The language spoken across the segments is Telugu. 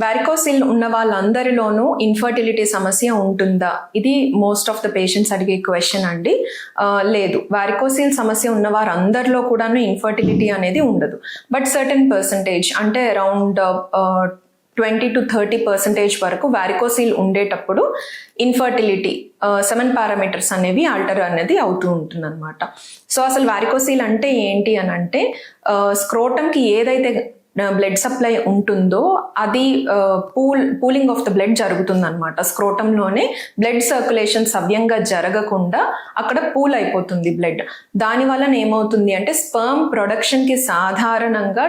వారికోసిల్ ఉన్న వాళ్ళందరిలోనూ ఇన్ఫర్టిలిటీ సమస్య ఉంటుందా? ఇది మోస్ట్ ఆఫ్ ద పేషెంట్స్ అడిగే క్వశ్చన్ అండి. లేదు, వారికోసిల్ సమస్య ఉన్న వారందరిలో కూడాను ఇన్ఫర్టిలిటీ అనేది ఉండదు. బట్ సర్టెన్ పర్సంటేజ్ అంటే అరౌండ్ 20-30% వరకు వారికోసిల్ ఉండేటప్పుడు ఇన్ఫర్టిలిటీ 7 పారామీటర్స్ అనేవి ఆల్టర్ అనేది అవుతూ ఉంటుంది అనమాట. సో అసలు వారికోసిల్ అంటే ఏంటి అని అంటే స్క్రోటంకి ఏదైతే బ్లడ్ సప్లై ఉంటుందో అది పూలింగ్ ఆఫ్ ద బ్లడ్ జరుగుతుంది అనమాట. స్క్రోటంలోనే బ్లడ్ సర్క్యులేషన్ సవ్యంగా జరగకుండా అక్కడ పూల్ అయిపోతుంది బ్లడ్. దాని వలన ఏమవుతుంది అంటే స్పర్మ్ ప్రొడక్షన్కి సాధారణంగా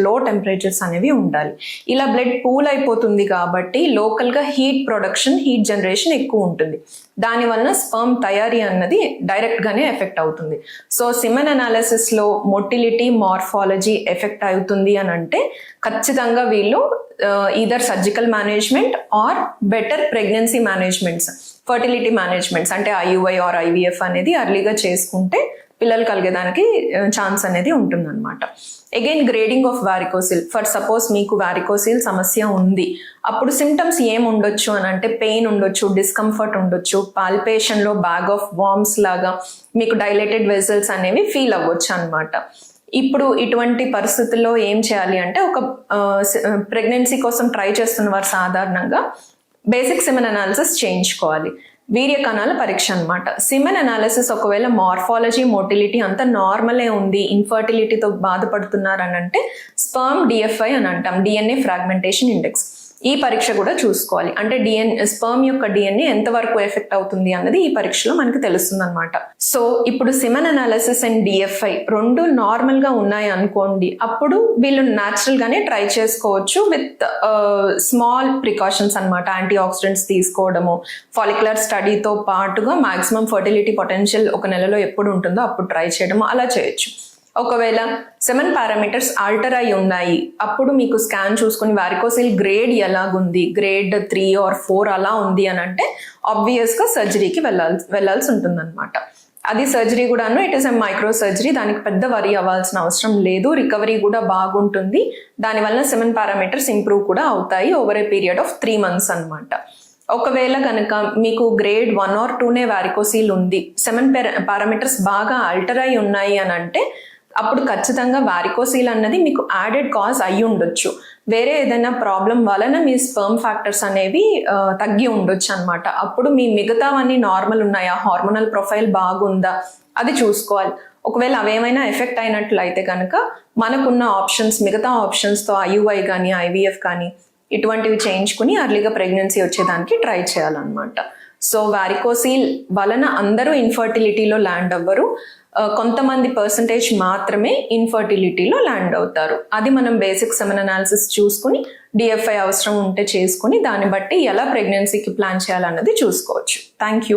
లో టెంపరేచర్స్ అనేవి ఉండాలి. ఇలా బ్లడ్ పూల్ అయిపోతుంది కాబట్టి లోకల్గా హీట్ జనరేషన్ ఎక్కువ ఉంటుంది. దాని వలన స్పర్మ్ తయారీ అన్నది డైరెక్ట్గానే ఎఫెక్ట్ అవుతుంది. సో సిమెన్ అనాలిసిస్లో మొటిలిటీ మార్ఫాలజీ ఎఫెక్ట్ అవుతుంది అని అంటే ఖచ్చితంగా వీళ్ళు either surgical management or better pregnancy managements, fertility managements అంటే IUI ఆర్ IVF అనేది అర్లీగా చేసుకుంటే పిల్లలు కలిగేదానికి ఛాన్స్ అనేది ఉంటుందన్నమాట. Again grading of varicocele. For suppose మీకు వారికోసిల్ సమస్య ఉంది, అప్పుడు సిమ్టమ్స్ ఏం ఉండొచ్చు అని అంటే పెయిన్ ఉండొచ్చు, డిస్కంఫర్ట్ ఉండొచ్చు, పాల్పేషన్లో బ్యాగ్ ఆఫ్ వార్మ్స్ లాగా మీకు డైలేటెడ్ వెజల్స్ అనేవి ఫీల్ అవ్వచ్చు అనమాట. ఇప్పుడు ఇటువంటి పరిస్థితుల్లో ఏం చేయాలి అంటే ఒక ప్రెగ్నెన్సీ కోసం ట్రై చేస్తున్న వారు సాధారణంగా బేసిక్ సిమెన్ అనాలిసిస్ చేయించుకోవాలి. వీర్య కణాల పరీక్ష అనమాట. సిమెన్ అనాలిసిస్ ఒకవేళ మార్ఫాలజీ మోటిలిటీ అంతా నార్మలే ఉంది, ఇన్ఫర్టిలిటీతో బాధపడుతున్నారు అని అంటే స్పర్మ్ DFI అని అంటాం, DNA ఫ్రాగ్మెంటేషన్ ఇండెక్స్. ఈ పరీక్ష కూడా చూసుకోవాలి. అంటే స్పర్మ్ యొక్క DNA ఎంతవరకు ఎఫెక్ట్ అవుతుంది అన్నది ఈ పరీక్షలో మనకు తెలుస్తుంది అనమాట. సో ఇప్పుడు సిమెన్ అనాలిసిస్ అండ్ DFI రెండు నార్మల్ గా ఉన్నాయి అనుకోండి, అప్పుడు వీళ్ళు న్యాచురల్ గానే ట్రై చేసుకోవచ్చు విత్ స్మాల్ ప్రికాషన్స్ అనమాట. యాంటీ ఆక్సిడెంట్స్ తీసుకోవడము, ఫాలిక్యులర్ స్టడీతో పాటుగా మాక్సిమం ఫర్టిలిటీ పొటెన్షియల్ ఒక నెలలో ఎప్పుడు ఉంటుందో అప్పుడు ట్రై చేయడం అలా చేయొచ్చు. ఒకవేళ 7 పారామీటర్స్ ఆల్టర్ అయి ఉన్నాయి, అప్పుడు మీకు స్కాన్ చూసుకుని వారికోసిల్ గ్రేడ్ ఎలాగుంది, గ్రేడ్ 3 or 4 అలా ఉంది అని అంటే ఆబ్వియస్గా సర్జరీకి వెళ్ళాల్సి ఉంటుంది అనమాట. అది సర్జరీ కూడాను it is a micro surgery, దానికి పెద్ద వరి అవ్వాల్సిన అవసరం లేదు, రికవరీ కూడా బాగుంటుంది. దానివల్ల 7 పారామీటర్స్ ఇంప్రూవ్ కూడా అవుతాయి over a period of 3 months అనమాట. ఒకవేళ కనుక మీకు గ్రేడ్ 1 or 2 వారికోసిల్ ఉంది, 7 పారామీటర్స్ బాగా ఆల్టర్ అయి ఉన్నాయి అని అంటే అప్పుడు ఖచ్చితంగా వారికోసిల్ అన్నది మీకు యాడెడ్ కాజ్ అయ్యి ఉండొచ్చు. వేరే ఏదైనా ప్రాబ్లం వలన మీ స్పర్మ్ ఫ్యాక్టర్స్ అనేవి తగ్గి ఉండొచ్చు అనమాట. అప్పుడు మీ మిగతావన్నీ నార్మల్ ఉన్నాయా, హార్మోనల్ ప్రొఫైల్ బాగుందా అది చూసుకోవాలి. ఒకవేళ అవేమైనా ఎఫెక్ట్ అయినట్లయితే కనుక మనకున్న ఆప్షన్స్, మిగతా ఆప్షన్స్తో IUI కానీ IVF కానీ ఇటువంటివి చేయించుకుని అర్లీగా ప్రెగ్నెన్సీ వచ్చేదానికి ట్రై చేయాలన్నమాట. సో వారికోసిల్ వలన అందరూ ఇన్ఫర్టిలిటీలో ల్యాండ్ అవ్వరు, కొంతమంది పర్సంటేజ్ మాత్రమే ఇన్ఫర్టిలిటీలో ల్యాండ్ అవుతారు. అది మనం బేసిక్ సెమెన్ అనాలిసిస్ చూసుకుని DFI అవసరం ఉంటే చేసుకుని దాన్ని బట్టి ఎలా ప్రెగ్నెన్సీకి ప్లాన్ చేయాలన్నది చూసుకోవచ్చు. Thank you.